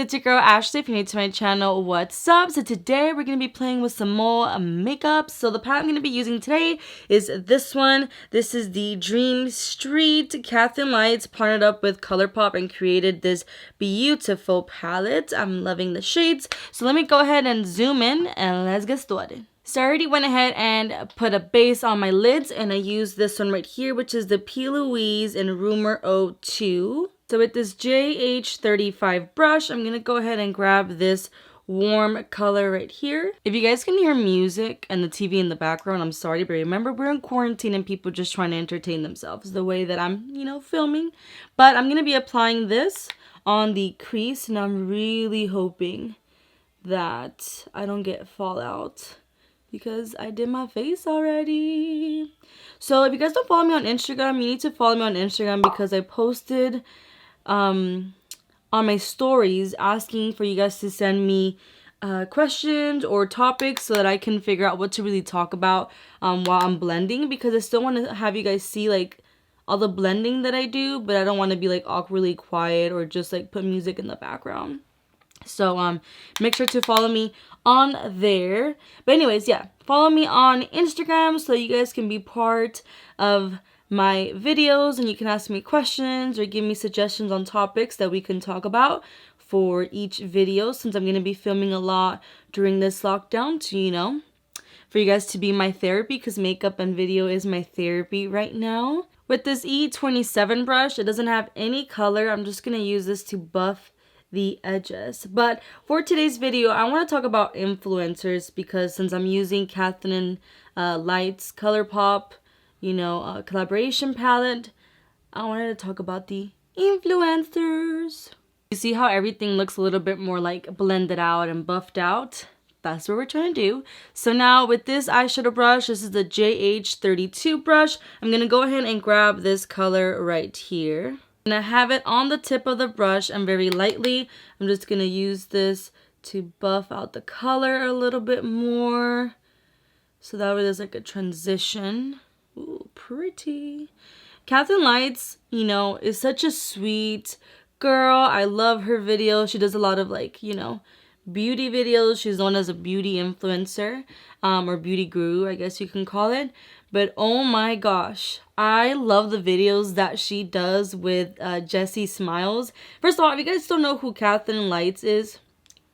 it's your girl Ashley. If you're new to my channel, what's up? So today we're going to be playing with some more makeup. So the palette I'm going to be using today is this one. This is the Dream Street Kathleenlights, partnered up with ColourPop and created this beautiful palette. I'm loving the shades. So let me go ahead and zoom in and let's get started. So I already went ahead and put a base on my lids, and I used this one right here, which is the P. Louise in Rumor 02. So with this JH35 brush, I'm going to go ahead and grab this warm color right here. If you guys can hear music and the TV in the background, I'm sorry, but remember we're in quarantine and people just trying to entertain themselves the way that I'm, filming. But I'm going to be applying this on the crease, and I'm really hoping that I don't get fallout, because I did my face already. So if you guys don't follow me on Instagram, you need to follow me on Instagram, because I posted on my stories asking for you guys to send me questions or topics so that I can figure out what to really talk about while I'm blending, because I still want to have you guys see like all the blending that I do, but I don't want to be like awkwardly quiet or just like put music in the background. So make sure to follow me on there. But anyways, yeah, follow me on Instagram so you guys can be part of my videos and you can ask me questions or give me suggestions on topics that we can talk about for each video, since I'm going to be filming a lot during this lockdown to, for you guys to be my therapy, because makeup and video is my therapy right now. With this E27 brush, it doesn't have any color. I'm just going to use this to buff the edges. But for today's video, I want to talk about influencers, because since I'm using Kathleenlights ColourPop, collaboration palette, I wanted to talk about the influencers. You see how everything looks a little bit more like blended out and buffed out? That's what we're trying to do. So now with this eyeshadow brush, this is the JH32 brush, I'm going to go ahead and grab this color right here. And I have it on the tip of the brush, and very lightly, I'm just going to use this to buff out the color a little bit more. So that way there's like a transition. Ooh, pretty. Kathleenlights, is such a sweet girl. I love her videos. She does a lot of beauty videos. She's known as a beauty influencer, or beauty guru, I guess you can call it. But oh my gosh, I love the videos that she does with Jessie Smiles. First of all, if you guys don't know who Kathleenlights is,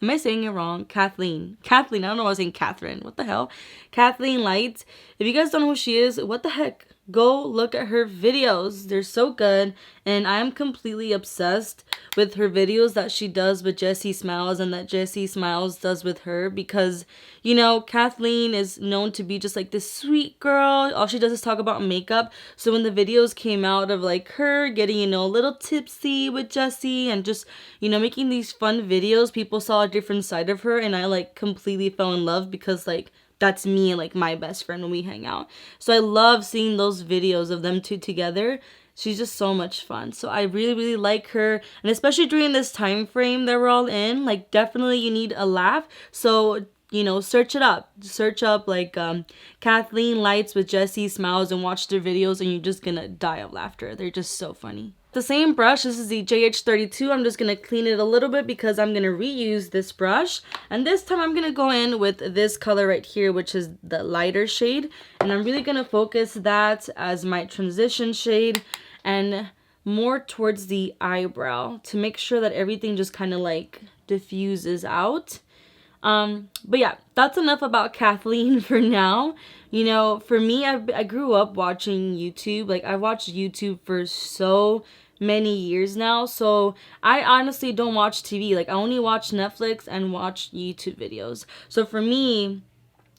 am I saying it wrong? Kathleen, I don't know why I was saying Catherine. What the hell? Kathleenlights. If you guys don't know who she is, what the heck? Go look at her videos. They're so good. And I'm completely obsessed with her videos that she does with Jessie Smiles and that Jessie Smiles does with her, because, Kathleen is known to be just like this sweet girl. All she does is talk about makeup. So when the videos came out of like her getting, a little tipsy with Jessie and just, making these fun videos, people saw a different side of her, and I like completely fell in love, because like that's me and like my best friend when we hang out. So I love seeing those videos of them two together. She's just so much fun. So I really, really like her. And especially during this time frame that we're all in, like definitely you need a laugh. So, search it up. Search up like Kathleenlights with Jessie Smiles and watch their videos, and you're just gonna die of laughter. They're just so funny. The same brush, this is the JH32. I'm just going to clean it a little bit because I'm going to reuse this brush. And this time I'm going to go in with this color right here, which is the lighter shade. And I'm really going to focus that as my transition shade and more towards the eyebrow to make sure that everything just kind of like diffuses out. But yeah, that's enough about Kathleen for now. For me, I grew up watching YouTube. Like I watched YouTube for so many years now, so I honestly don't watch TV. Like I only watch Netflix and watch YouTube videos. So for me,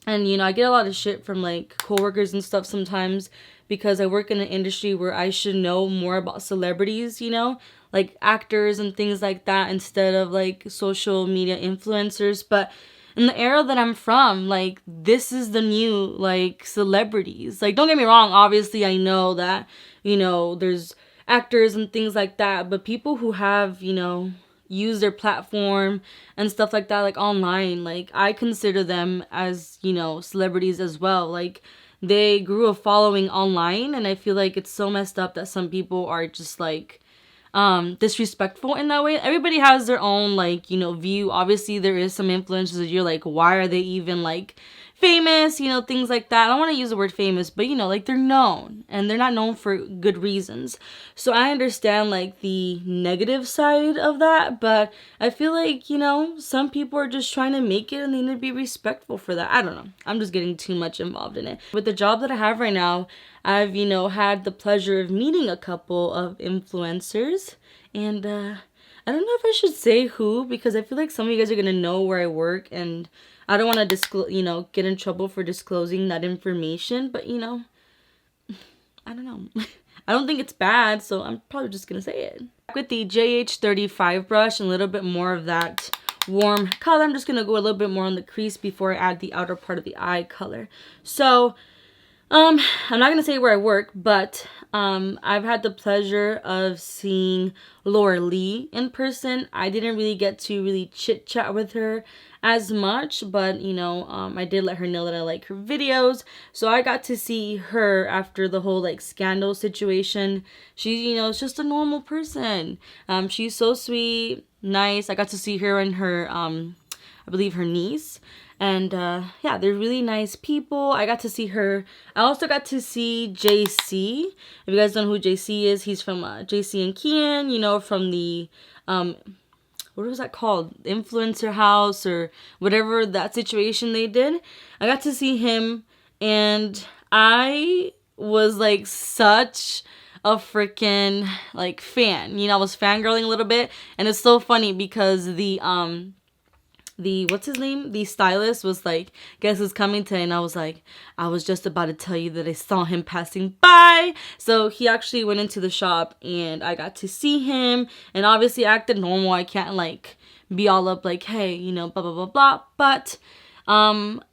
and I get a lot of shit from like coworkers and stuff sometimes, because I work in an industry where I should know more about celebrities, like actors and things like that, instead of like social media influencers. But in the era that I'm from, like this is the new like celebrities. Like don't get me wrong, obviously I know that there's actors and things like that, but people who have use their platform and stuff like that, like online, like I consider them as celebrities as well. Like they grew a following online, and I feel like it's so messed up that some people are just like disrespectful in that way. Everybody has their own, like, you know, view. Obviously there is some influencers that you're like, why are they even like famous, you know, things like that. I don't want to use the word famous, but you know, like, they're known and they're not known for good reasons. So I understand like the negative side of that, but I feel like, you know, some people are just trying to make it and they need to be respectful for that. I don't know, I'm just getting too much involved in it. With the job that I have right now, I've, you know, had the pleasure of meeting a couple of influencers, and I don't know if I should say who, because I feel like some of you guys are gonna know where I work, and I don't want to get in trouble for disclosing that information. But you know, I don't know. I don't think it's bad, so I'm probably just gonna say it. With the JH35 brush and a little bit more of that warm color, I'm just gonna go a little bit more on the crease before I add the outer part of the eye color. So I'm not gonna say where I work, but I've had the pleasure of seeing Laura Lee in person. I didn't really get to really chit chat with her as much, but you know, I did let her know that I like her videos. So I got to see her after the whole like scandal situation. She, you know, is just a normal person. She's so sweet, nice. I got to see her and her I believe her niece. And yeah, they're really nice people. I got to see her. I also got to see JC. If you guys don't know who JC is, he's from JC and Canon, you know, from the what was that called? Influencer house or whatever that situation they did. I got to see him, and I was like such a freaking like fan. You know, I was fangirling a little bit, and it's so funny because the what's his name? The stylist was like, guess who's coming today? And I was like, I was just about to tell you that I saw him passing by. So he actually went into the shop and I got to see him, and obviously I acted normal. I can't like be all up like, hey, you know, blah, blah, blah, blah. But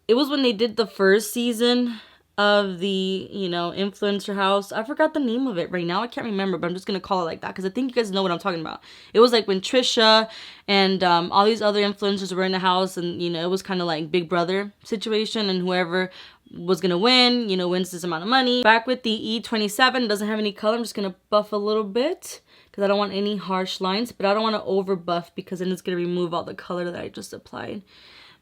it was when they did the first season of the, you know, influencer house. I forgot the name of it right now. I can't remember, but I'm just gonna call it like that because I think you guys know what I'm talking about. It was like when Trisha and all these other influencers were in the house, and you know, it was kind of like Big Brother situation, and whoever was gonna win, you know, wins this amount of money. Back with the E27, doesn't have any color. I'm just gonna buff a little bit because I don't want any harsh lines, but I don't want to over buff because then it's gonna remove all the color that I just applied.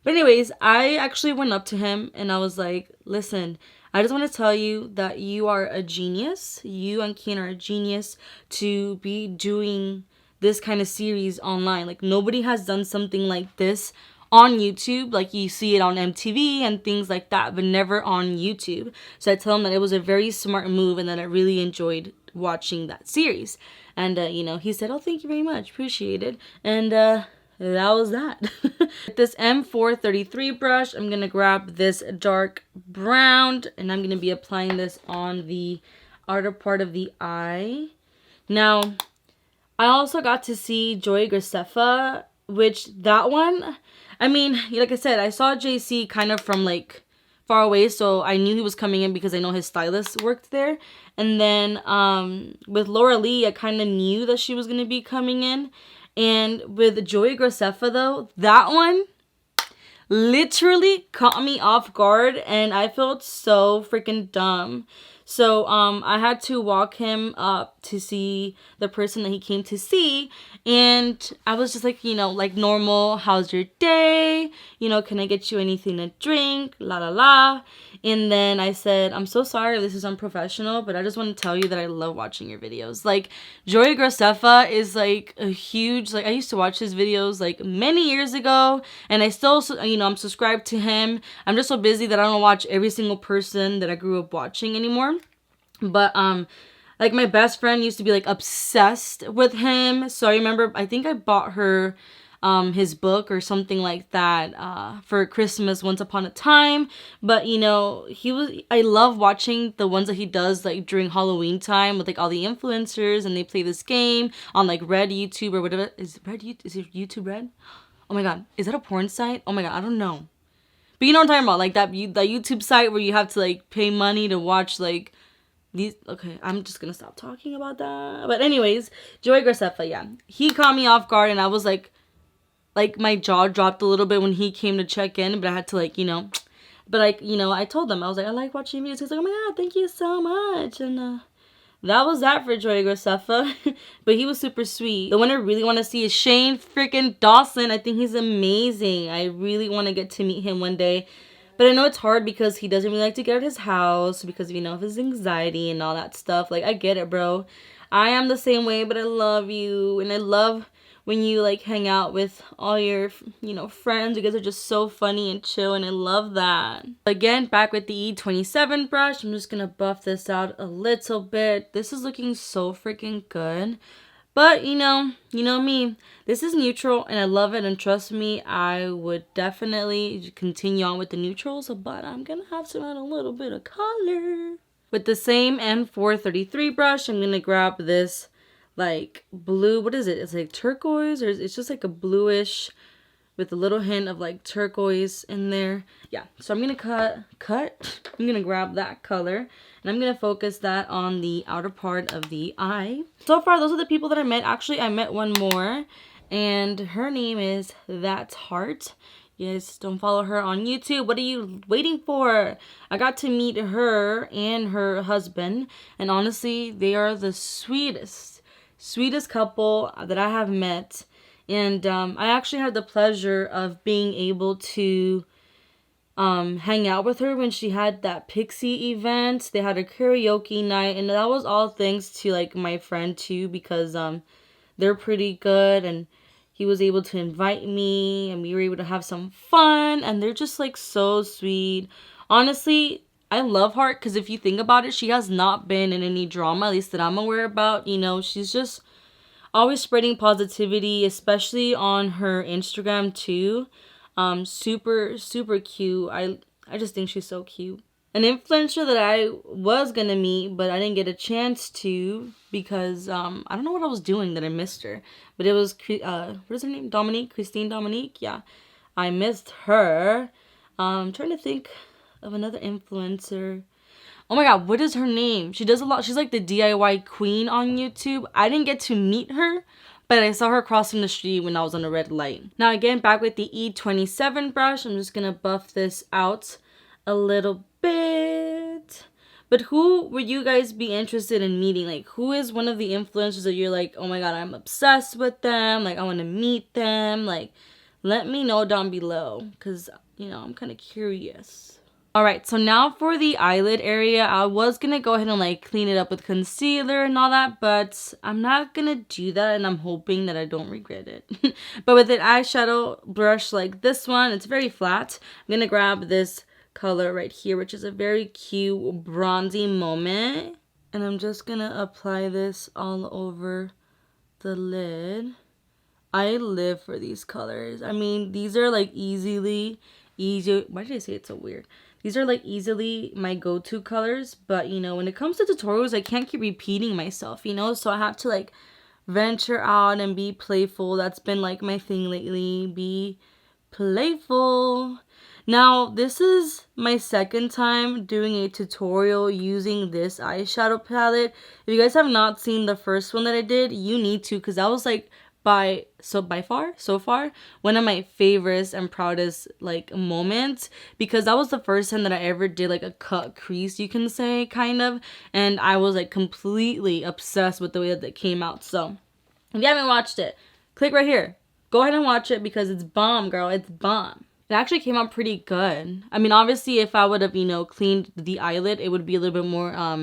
But anyways, I actually went up to him and I was like, listen, I just want to tell you that you are a genius. You and Ken are a genius to be doing this kind of series online. Like, nobody has done something like this on YouTube. Like, you see it on MTV and things like that, but never on YouTube. So I tell him that it was a very smart move and that I really enjoyed watching that series. And, you know, he said, oh, thank you very much. Appreciate it. And, that was that. With this M433 brush, I'm going to grab this dark brown and I'm going to be applying this on the outer part of the eye. Now, I also got to see Joey Graceffa, which that one, I mean, like I said, I saw JC kind of from like far away, so I knew he was coming in because I know his stylist worked there. And then with Laura Lee, I kind of knew that she was going to be coming in. And with Joey Graceffa, though, that one literally caught me off guard and I felt so freaking dumb. So I had to walk him up to see the person that he came to see, and I was just like, you know, like normal, how's your day? You know, can I get you anything to drink? La la la. And then I said, I'm so sorry if this is unprofessional, but I just want to tell you that I love watching your videos. Like, Joey Graceffa is like a huge, like, I used to watch his videos like many years ago, and I still, you know, I'm subscribed to him. I'm just so busy that I don't watch every single person that I grew up watching anymore. But like, my best friend used to be like obsessed with him. So I remember, I think I bought her his book or something like that for Christmas once upon a time. But you know, I love watching the ones that he does like during Halloween time with like all the influencers, and they play this game on like Red YouTube or whatever. Is it YouTube Red? Oh my god, is that a porn site? Oh my god, I don't know. But you know what I'm talking about, like that YouTube site where you have to like pay money to watch like these. Okay, I'm just gonna stop talking about that. But anyways, Joey Graceffa, yeah, he caught me off guard, and I was like my jaw dropped a little bit when he came to check in. But I had to like, you know, but like, you know, I told them, I was like, I like watching videos. He's like, oh my god, thank you so much. And that was that for Joey Graceffa. But he was super sweet. The one I really want to see is Shane freaking Dawson. I think he's amazing. I really want to get to meet him one day. But I know it's hard because he doesn't really like to get out of his house because, you know, of his anxiety and all that stuff. Like, I get it, bro. I am the same way, but I love you. And I love when you, like, hang out with all your, you know, friends. You guys are just so funny and chill, and I love that. Again, back with the E27 brush. I'm just going to buff this out a little bit. This is looking so freaking good. But, you know me. This is neutral, and I love it. And trust me, I would definitely continue on with the neutrals. But I'm going to have to add a little bit of color. With the same N433 brush, I'm going to grab this, like, blue. What is it? It's like turquoise, or it's just like a bluish with a little hint of, like, turquoise in there. Yeah, so I'm going to I'm going to grab that color. And I'm going to focus that on the outer part of the eye. So far, those are the people that I met. Actually, I met one more. And her name is That's Heart. Yes, don't follow her on YouTube. What are you waiting for? I got to meet her and her husband. And honestly, they are the sweetest couple that I have met. And I actually had the pleasure of being able to hang out with her when she had that Pixie event. They had a karaoke night, and that was all thanks to, like, my friend too, because they're pretty good, and he was able to invite me, and we were able to have some fun, and they're just, like, so sweet. Honestly, I love Heart because if you think about it, she has not been in any drama, at least that I'm aware about. You know, she's just always spreading positivity, especially on her Instagram too. Super cute. I just think she's so cute. An influencer that I was gonna meet, but I didn't get a chance to because I don't know what I was doing that I missed her. But it was what is her name? Christine Dominique. Yeah, I missed her. I'm trying to think of another influencer. Oh my god, what is her name? She does a lot. She's like the DIY queen on YouTube. I didn't get to meet her, but I saw her crossing the street when I was on a red light. Now again, back with the E27 brush, I'm just gonna buff this out a little bit. But who would you guys be interested in meeting? Like, who is one of the influencers that you're like, oh my god, I'm obsessed with them, like I want to meet them? Like, let me know down below, because, you know, I'm kind of curious. Alright, so now for the eyelid area, I was going to go ahead and, like, clean it up with concealer and all that, but I'm not going to do that, and I'm hoping that I don't regret it. But with an eyeshadow brush like this one, it's very flat. I'm going to grab this color right here, which is a very cute bronzy moment. And I'm just going to apply this all over the lid. I live for these colors. I mean, these are, like, easy. Why did I say it so weird? These are, like, easily my go-to colors, but, you know, when it comes to tutorials, I can't keep repeating myself, you know? So I have to, like, venture out and be playful. That's been, like, my thing lately. Be playful. Now, this is my second time doing a tutorial using this eyeshadow palette. If you guys have not seen the first one that I did, you need to, because that was, like, so far one of my favorites and proudest, like, moments, because that was the first time that I ever did, like, a cut crease, you can say, kind of, and I was, like, completely obsessed with the way that it came out. So if you haven't watched it, click right here, go ahead and watch it, because it's bomb, girl. It's bomb. It actually came out pretty good. I mean, obviously, if I would have, you know, cleaned the eyelid, it would be a little bit more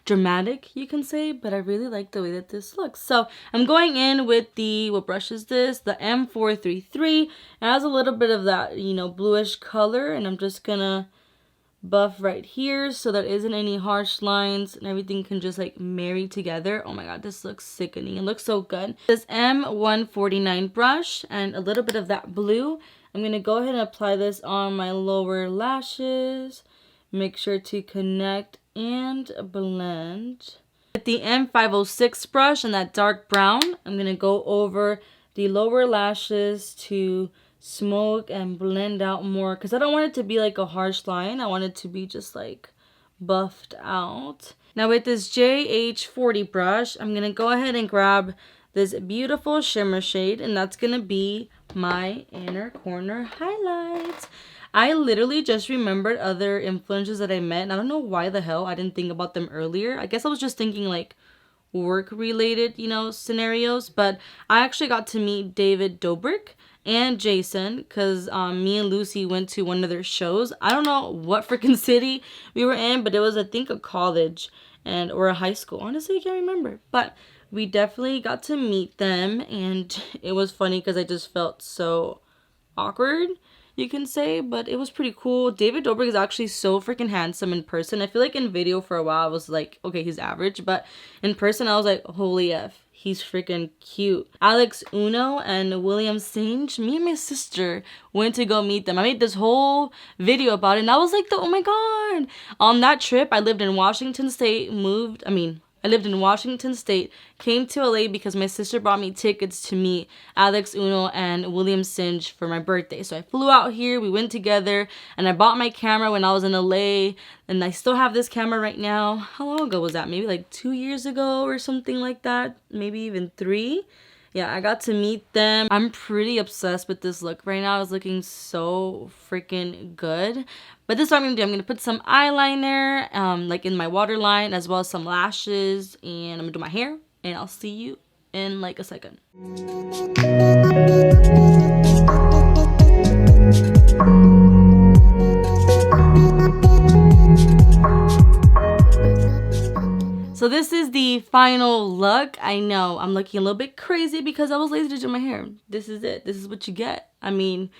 dramatic, you can say, but I really like the way that this looks. So I'm going in with the, what brush is this? The M433. It has a little bit of that, you know, bluish color, and I'm just gonna buff right here so there isn't any harsh lines and everything can just, like, marry together. Oh my god, this looks sickening. It looks so good. This M149 brush and a little bit of that blue. I'm gonna go ahead and apply this on my lower lashes. Make sure to connect and blend. With the M506 brush and that dark brown, I'm going to go over the lower lashes to smoke and blend out more, because I don't want it to be like a harsh line. I want it to be just, like, buffed out. Now with this JH40 brush, I'm going to go ahead and grab this beautiful shimmer shade, and that's going to be my inner corner highlight. I literally just remembered other influencers that I met, and I don't know why the hell I didn't think about them earlier. I guess I was just thinking like work related, you know, scenarios. But I actually got to meet David Dobrik and Jason because me and Lucy went to one of their shows. I don't know what freaking city we were in, but it was, I think, a college and or a high school. Honestly, I can't remember. But we definitely got to meet them, and it was funny because I just felt so awkward, you can say, but it was pretty cool. David Dobrik is actually so freaking handsome in person. I feel like in video for a while I was like, okay, he's average, but in person I was like, holy F, he's freaking cute. Alex Uno and William Singe, me and my sister went to go meet them. I made this whole video about it, and I was like, oh my god. On that trip, I lived in Washington State, I lived in Washington State, came to LA because my sister bought me tickets to meet Alex Uno and William Singe for my birthday. So I flew out here, we went together, and I bought my camera when I was in LA, and I still have this camera right now. How long ago was that? Maybe like 2 years ago or something like that, maybe even 3. Yeah, I got to meet them. I'm pretty obsessed with this look right now. It's looking so freaking good. But this is what I'm gonna do. I'm gonna put some eyeliner, like in my waterline, as well as some lashes, and I'm gonna do my hair, and I'll see you in like a second. So this is the final look. I know I'm looking a little bit crazy because I was lazy to do my hair. This is it. This is what you get. I mean,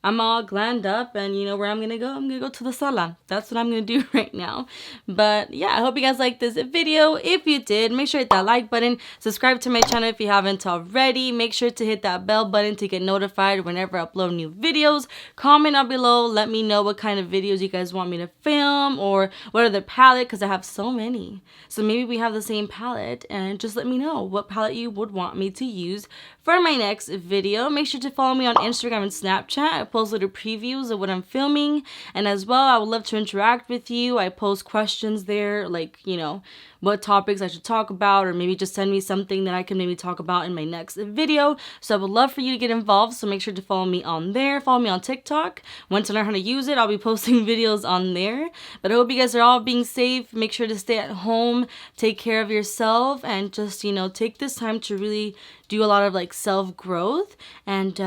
I'm all glammed up, and you know where I'm gonna go? I'm gonna go to the sala. That's what I'm gonna do right now. But yeah, I hope you guys liked this video. If you did, make sure to hit that like button. Subscribe to my channel if you haven't already. Make sure to hit that bell button to get notified whenever I upload new videos. Comment down below. Let me know what kind of videos you guys want me to film, or what other palette, because I have so many. So maybe we have the same palette, and just let me know what palette you would want me to use for my next video. Make sure to follow me on Instagram and Snapchat. I post little previews of what I'm filming, and as well, I would love to interact with you. I post questions there, like, you know, what topics I should talk about, or maybe just send me something that I can maybe talk about in my next video. So I would love for you to get involved, so make sure to follow me on there. Follow me on TikTok. Once I learn how to use it, I'll be posting videos on there. But I hope you guys are all being safe. Make sure to stay at home, take care of yourself, and just, you know, take this time to really do a lot of like self-growth. And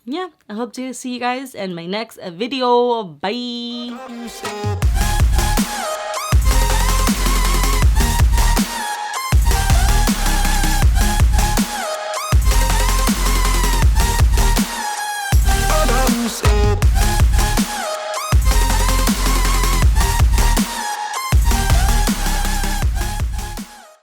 yeah, I hope to see you guys in my next video. Bye.